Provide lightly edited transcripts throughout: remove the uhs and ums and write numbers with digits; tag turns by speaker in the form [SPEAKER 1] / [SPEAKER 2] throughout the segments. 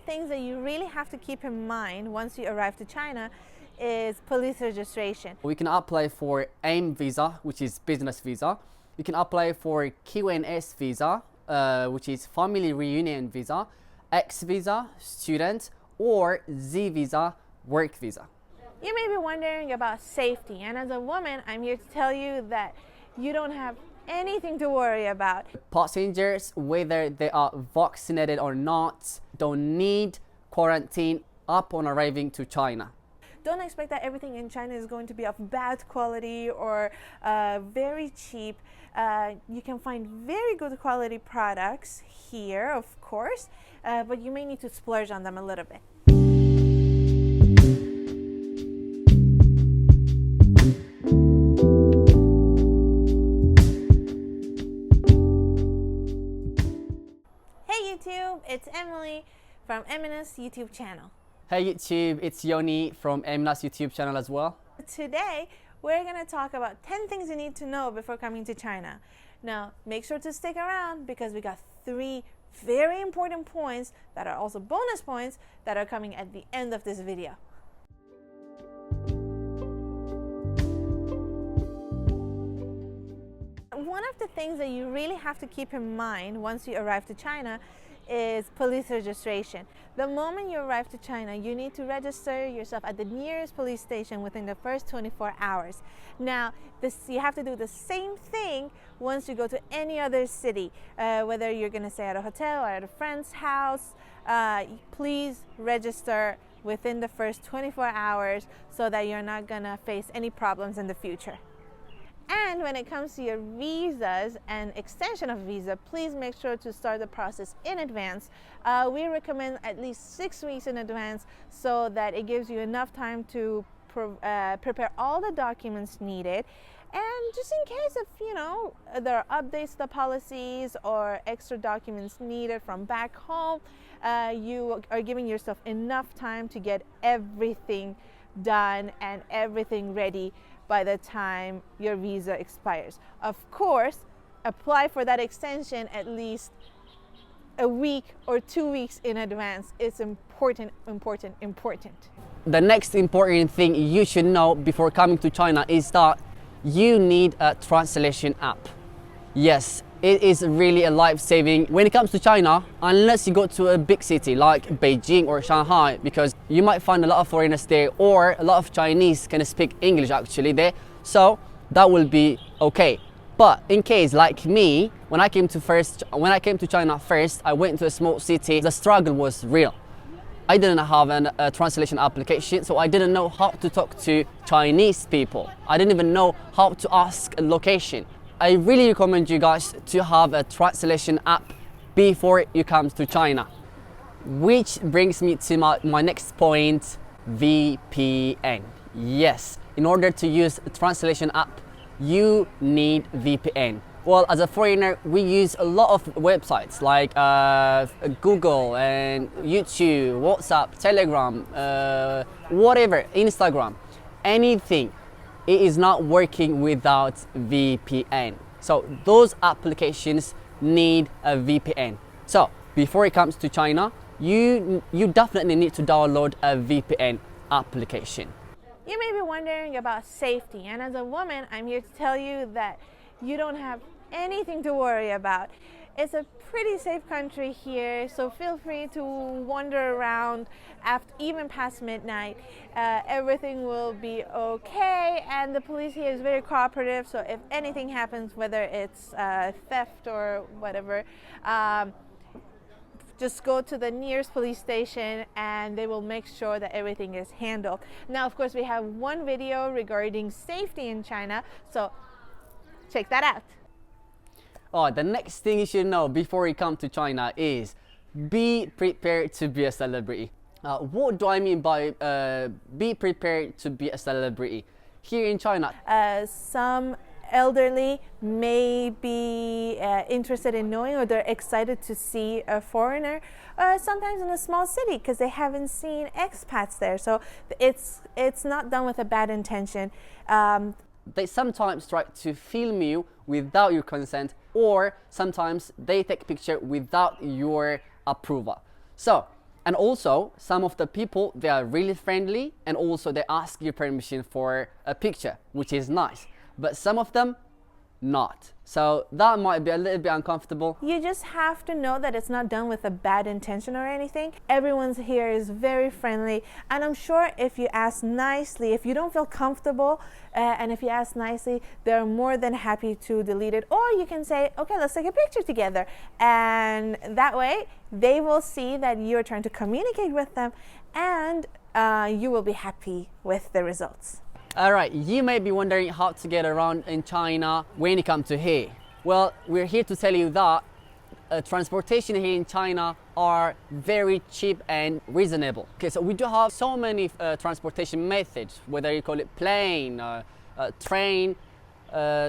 [SPEAKER 1] things that you really have to keep in mind once you arrive to China is police registration.
[SPEAKER 2] We can apply for AIM visa, which is business visa. You can apply for QNS visa, which is family reunion visa, X visa, student, or Z visa, work visa.
[SPEAKER 1] You may be wondering about safety, and as a woman, I'm here to tell you that you don't have anything to worry about.
[SPEAKER 2] Passengers, whether they are vaccinated or not, don't need quarantine upon arriving to China.
[SPEAKER 1] Don't expect that everything in China is going to be of bad quality or very cheap. You can find very good quality products here, of course, but you may need to splurge on them a little bit. Hey YouTube, it's Emily from Eminence YouTube channel.
[SPEAKER 2] Hey YouTube, it's Yoni from Eminence YouTube channel as well.
[SPEAKER 1] Today, we're going to talk about 10 things you need to know before coming to China. Now, make sure to stick around because we got 3 very important points that are also bonus points that are coming at the end of this video. One of the things that you really have to keep in mind once you arrive to China is police registration. The moment you arrive to China, you need to register yourself at the nearest police station within the first 24 hours. Now, you have to do the same thing once you go to any other city, whether you're going to stay at a hotel or at a friend's house. Please register within the first 24 hours so that you're not going to face any problems in the future. And when it comes to your visas and extension of visa, please make sure to start the process in advance. We recommend at least 6 weeks in advance so that it gives you enough time to prepare all the documents needed. And just in case if, there are updates to the policies or extra documents needed from back home, you are giving yourself enough time to get everything done and everything ready by the time your visa expires. Of course, apply for that extension at least a week or 2 weeks in advance. It's important.
[SPEAKER 2] The next important thing you should know before coming to China is that you need a translation app. Yes, it is really a life-saving when it comes to China, unless you go to a big city like Beijing or Shanghai, because you might find a lot of foreigners there, or a lot of Chinese can speak English actually there, so that will be okay. But in case like me, when I came to China first, I went to a small city. The struggle was real. I didn't have a translation application, so I didn't know how to talk to Chinese people. I didn't even know how to ask a location. I really recommend you guys to have a translation app before you come to China. Which brings me to my next point, VPN. Yes, in order to use a translation app, you need VPN. Well, as a foreigner, we use a lot of websites like Google and YouTube, WhatsApp, Telegram, whatever, Instagram, anything. It is not working without VPN. So those applications need a VPN. So before it comes to China, you definitely need to download a VPN application.
[SPEAKER 1] You may be wondering about safety, and as a woman, I'm here to tell you that you don't have anything to worry about. It's a pretty safe country here, so feel free to wander around even past midnight. Everything will be okay, and the police here is very cooperative, so if anything happens, whether it's theft or whatever, just go to the nearest police station and they will make sure that everything is handled. Now, of course, we have one video regarding safety in China, so check that out.
[SPEAKER 2] Oh, the next thing you should know before you come to China is be prepared to be a celebrity. What do I mean by be prepared to be a celebrity? Here in China,
[SPEAKER 1] some elderly may be interested in knowing, or they're excited to see a foreigner, sometimes in a small city because they haven't seen expats there. So it's not done with a bad intention.
[SPEAKER 2] They sometimes try to film you without your consent, or sometimes they take picture without your approval. So And also, some of the people, they are really friendly, and also they ask you permission for a picture, which is nice. But some of them, not. So that might be a little bit uncomfortable.
[SPEAKER 1] You just have to know that it's not done with a bad intention or anything. Everyone's here is very friendly, and I'm sure if you ask nicely, if you don't feel comfortable, and if you ask nicely, they're more than happy to delete it. Or you can say, okay, let's take a picture together, and that way they will see that you're trying to communicate with them, and you will be happy with the results.
[SPEAKER 2] Alright, you may be wondering how to get around in China when you come to here. Well, we're here to tell you that transportation here in China are very cheap and reasonable. Okay, so we do have so many transportation methods, whether you call it plane, train,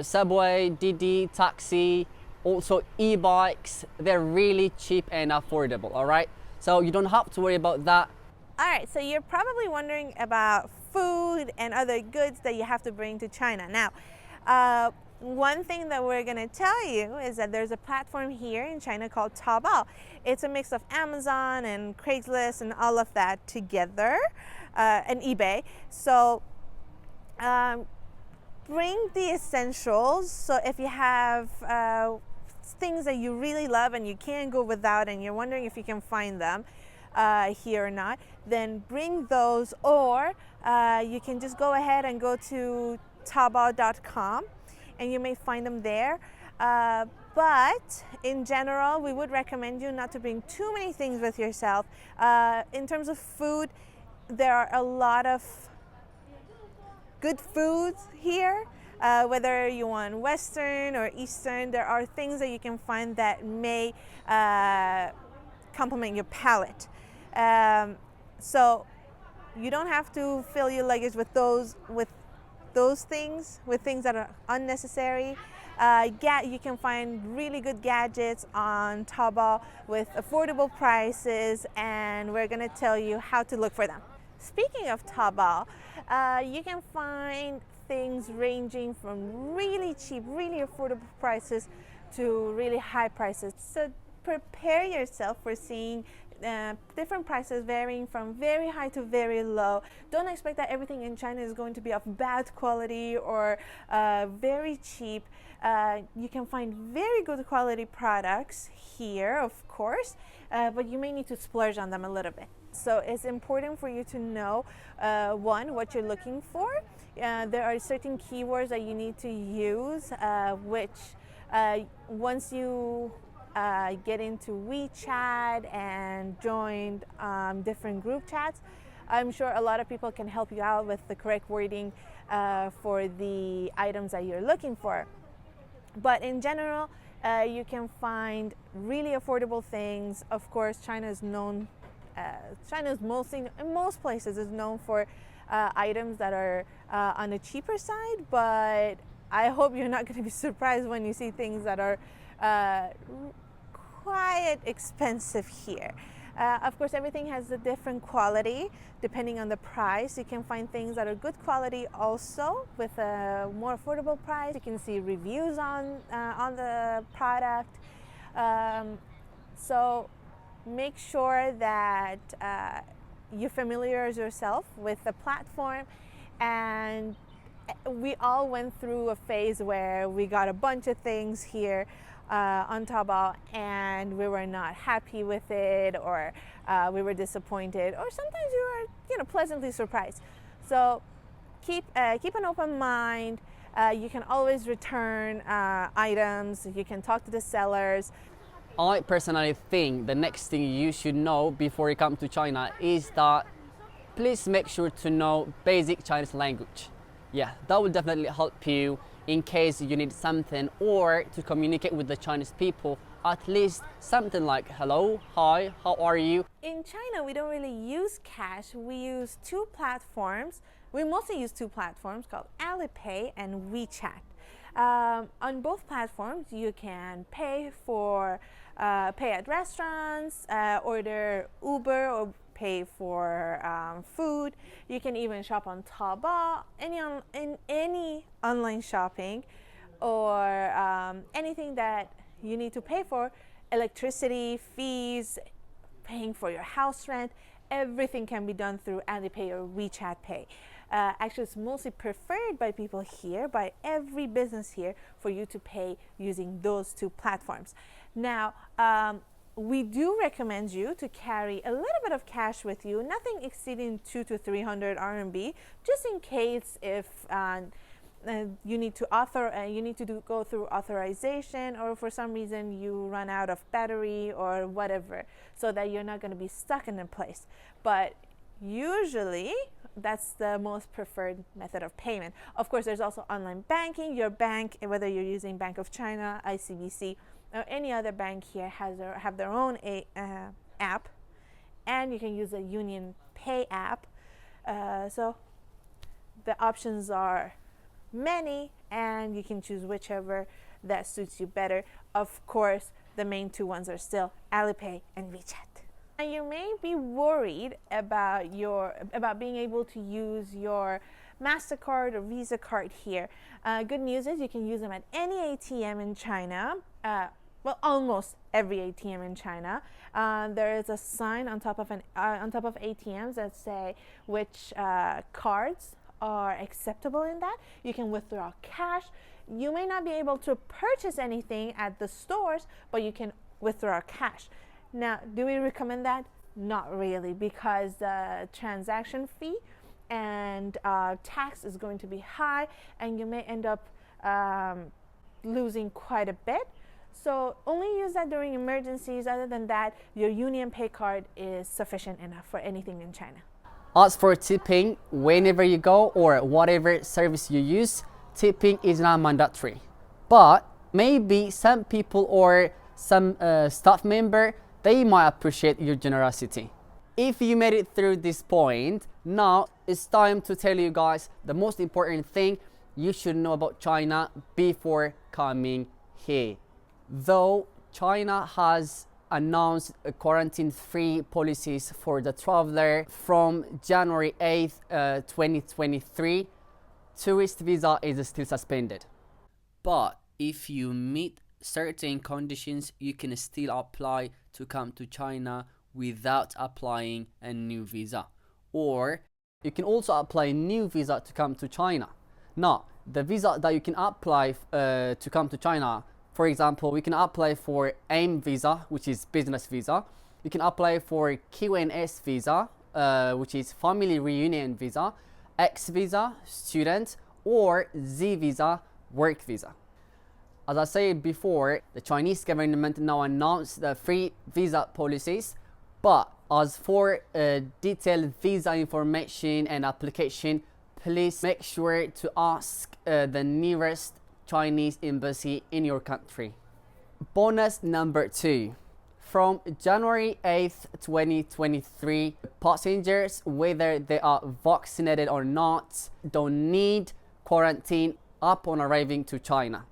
[SPEAKER 2] subway, Didi, taxi, also e-bikes. They're really cheap and affordable, alright? So you don't have to worry about that.
[SPEAKER 1] All right, so you're probably wondering about food and other goods that you have to bring to China. Now, one thing that we're going to tell you is that there's a platform here in China called Taobao. It's a mix of Amazon and Craigslist and all of that together, and eBay. So bring the essentials. So if you have things that you really love and you can't go without and you're wondering if you can find them here or not, then bring those, or you can just go ahead and go to Taobao.com and you may find them there. But in general, we would recommend you not to bring too many things with yourself. In terms of food, there are a lot of good foods here. Whether you want Western or Eastern, there are things that you can find that may complement your palate. So you don't have to fill your luggage with things that are unnecessary. You can find really good gadgets on Taobao with affordable prices, and we're going to tell you how to look for them. Speaking of Taobao, you can find things ranging from really cheap, really affordable prices to really high prices. So prepare yourself for seeing different prices varying from very high to very low. Don't expect that everything in China is going to be of bad quality or very cheap. You can find very good quality products here, of course, but you may need to splurge on them a little bit. So it's important for you to know, one, what you're looking for. There are certain keywords that you need to use, which once you get into WeChat and join different group chats, I'm sure a lot of people can help you out with the correct wording for the items that you're looking for. But in general, you can find really affordable things. Of course, China is mostly, in most places, is known for items that are on the cheaper side, but I hope you're not going to be surprised when you see things that are quite expensive here. Of course, everything has a different quality depending on the price. You can find things that are good quality also with a more affordable price. You can see reviews on the product. So make sure that you familiarize yourself with the platform. And we all went through a phase where we got a bunch of things here on Taobao and we were not happy with it, or we were disappointed, or sometimes we were pleasantly surprised. So keep an open mind. You can always return items. You can talk to the sellers.
[SPEAKER 2] I personally think the next thing you should know before you come to China is that please make sure to know basic Chinese language. Yeah, that will definitely help you in case you need something, or to communicate with the Chinese people, at least something like hello, hi, how are you?
[SPEAKER 1] In China, we don't really use cash. We use two platforms. We mostly use two platforms called Alipay and WeChat. On both platforms, you can pay at restaurants, order Uber, or pay for food. You can even shop on Taobao, any online shopping, or anything that you need to pay for, electricity, fees, paying for your house rent, everything can be done through Alipay or WeChat Pay. Actually, it's mostly preferred by people here, by every business here, for you to pay using those two platforms. Now, we do recommend you to carry a little bit of cash with you, nothing exceeding 200 to 300 RMB, just in case if you need to go through authorization, or for some reason you run out of battery or whatever, so that you're not going to be stuck in a place. But usually that's the most preferred method of payment. Of course, there's also online banking. Your bank, whether you're using Bank of China, ICBC, or any other bank here, have their own app, and you can use a Union Pay app. So the options are many, and you can choose whichever that suits you better. Of course, the main two ones are still Alipay and WeChat. Now, you may be worried about being able to use your MasterCard or Visa card here. Good news is you can use them at any ATM in China. Well, almost every ATM in China. There is a sign on top of ATMs that say which cards are acceptable in that. You can withdraw cash. You may not be able to purchase anything at the stores, but you can withdraw cash. Now, do we recommend that? Not really, because the transaction fee and tax is going to be high, and you may end up losing quite a bit. So only use that during emergencies. Other than that, your Union Pay card is sufficient enough for anything in China.
[SPEAKER 2] As for tipping, whenever you go or whatever service you use, tipping is not mandatory. But maybe some people or some staff member, they might appreciate your generosity. If you made it through this point, now it's time to tell you guys the most important thing you should know about China before coming here. Though China has announced quarantine-free policies for the traveler from January 8th, 2023, tourist visa is still suspended. But if you meet certain conditions, you can still apply to come to China without applying a new visa. Or you can also apply a new visa to come to China. Now, the visa that you can apply to come to China, for example, we can apply for AIM visa, which is business visa. You can apply for QNS visa, which is family reunion visa, X visa, student, or Z visa, work visa. As I said before, the Chinese government now announced the free visa policies, but as for detailed visa information and application, please make sure to ask the nearest Chinese embassy in your country. Bonus number 2. From January 8th, 2023, passengers, whether they are vaccinated or not, don't need quarantine upon arriving to China.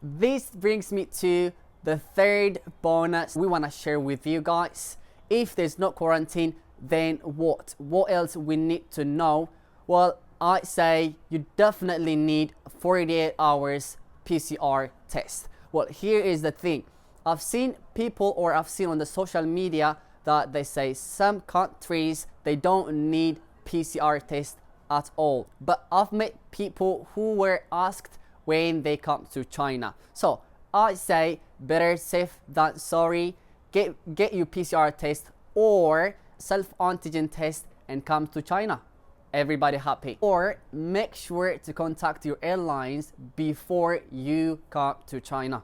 [SPEAKER 2] This brings me to the third bonus we want to share with you guys. If there's no quarantine, then what? What else we need to know? Well, I say you definitely need 48 hours PCR test. Well, here is the thing. I've seen on the social media that they say some countries, they don't need PCR test at all. But I've met people who were asked when they come to China. So I say better safe than sorry. Get your PCR test or self-antigen test and come to China. Everybody happy. Or make sure to contact your airlines before you come to China.